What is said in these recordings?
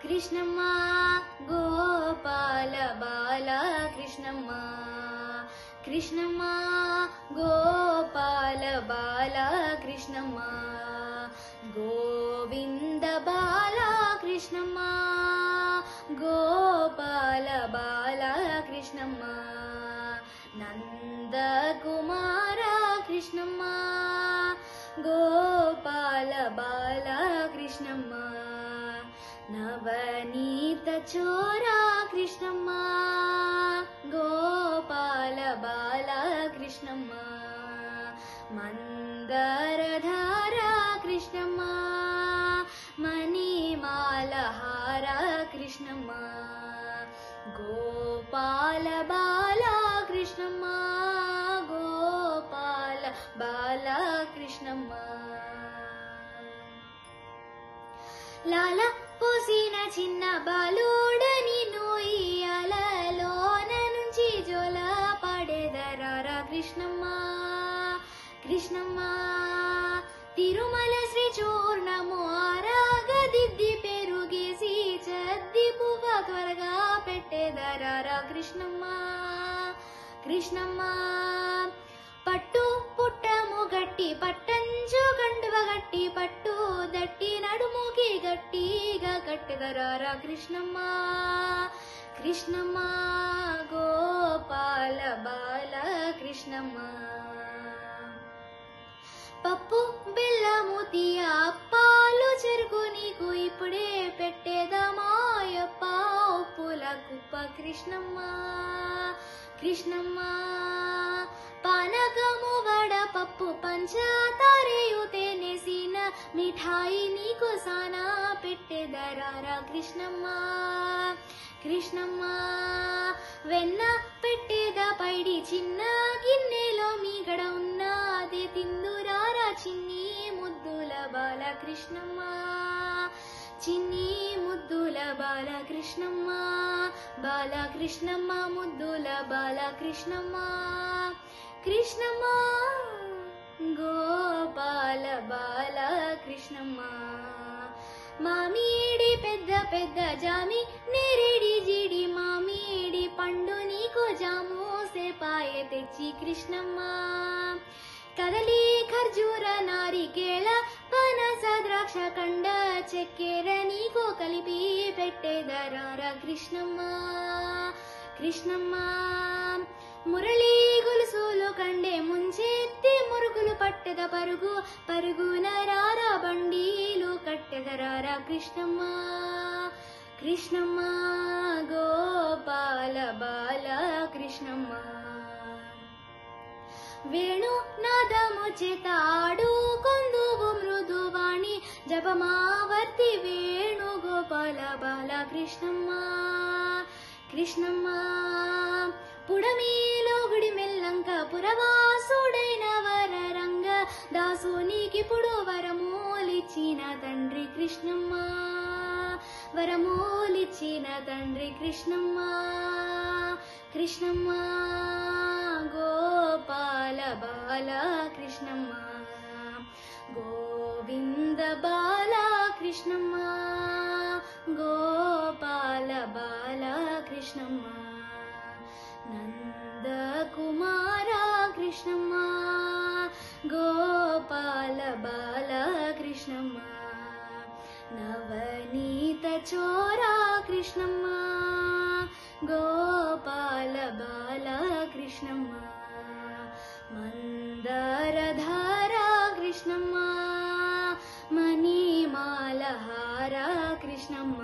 కృష్ణమ్మ గోపాల బాల కృష్ణమ్మ కృష్ణమ్మ గోపాల బాల కృష్ణమ్మ గోవింద బాల కృష్ణమ్మ గోపాల బాల కృష్ణమ్మ నంద కుమార కృష్ణమ్మ గోపాల బాల కృష్ణమ్మ నవనీత చోరా కృష్ణమ్మ గోపాల బాల కృష్ణమ్మ మందరధార కృష్ణమ్మ మణిమాలహార కృష్ణమ్మ గోపాల బాల కృష్ణమ్మ గోపాల బాల కృష్ణమ్మ లాల పోసిన చిన్న బాలుడని నోయియాలలోన నుంచి జోల పడేదరారా కృష్ణమ్మ కృష్ణమ్మ తిరుమల శ్రీ చూర్ణము ఆరాగదిద్ది పెరుగేసి చద్ది పువ్వ త్వరగా పెట్టేదరారా కృష్ణమ్మ కృష్ణమ్మ పట్టు పుట్టము గట్టి పట్టంచు కండువ గట్టి పట్టు దట్టి నడుముకి గట్టిగా కట్టెదరారా కృష్ణమ్మ కృష్ణమ్మ గోపాల బాల కృష్ణమ్మ పప్పు బెల్లము తీయ అప్పాలు చెరుకు నీకు ఇప్పుడే పెట్టేదమాయప్ప ఉప్పుల కుప్ప కృష్ణమ్మ కృష్ణమ్మ పానకము వడ పప్పు పంచదారేయు తేనెసిన మిఠాయి నీకు సానా పెట్టెదరారా కృష్ణమ్మ కృష్ణమ్మ వెన్న పెట్టేద పైడి చిన్న గిన్నెలో మీగడ ఉన్నదే తిందురారా చిన్ని ముద్దుల బాల కృష్ణమ్మ చిన్ని ముద్దుల బాల కృష్ణమ్మ బాల కృష్ణమ్మ ముద్దుల బాల కృష్ణమ్మ కృష్ణమ్మ గోపాల బాల కృష్ణమ్మ మామిడి పెద్ద పెద్ద జామి నేరేడి జీడి మామిడి పండు నీకు జాము సేపాయ తెచ్చి కృష్ణమ్మ కదలి ఖర్జూర నారికేళ పనస ద్రాక్ష కండ చక్కెర నీకు కలిపి పెట్టేదరారా కృష్ణమ్మ కృష్ణమ్మ మురళీ గొలుసులు కండే ముంచెత్తి మురుగులు పట్టెద పరుగు పరుగున రారా బండీలు కట్టెదరారా కృష్ణమ్మ కృష్ణమ్మ గోపాల బాల కృష్ణమ్మ వేణు నాదము చేత ఆడు కొందువు మృదువాణి జపమావర్తి వేణు గోపాల బాల కృష్ణమ్మ కృష్ణమ్మ పుడమీలో గుడి మెల్లంక పురవాసుడైన వరరంగ దాసునికిప్పుడు వరమూలిచ్చిన తండ్రి కృష్ణమ్మ వరమూలిచ్చిన తండ్రి కృష్ణమ్మ కృష్ణమ్మ గోపాల బాల కృష్ణమ్మ గోవింద బాల కృష్ణమ్మ గోపాల బాల కృష్ణమ్మ నంద కుమార కృష్ణమ్మ గోపాల బాల కృష్ణమ్మ నవనీత చోరా కృష్ణమ్మ గోపాల బాల కృష్ణమ్మ మందరధార కృష్ణమ్మ మణిమాలహార కృష్ణమ్మ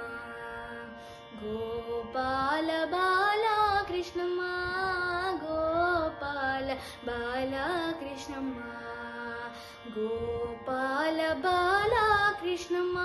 గోపాల బాల కృష్ణమ్మ గోపాల బాల కృష్ణమ్మ గోపాల బాల కృష్ణమ్మ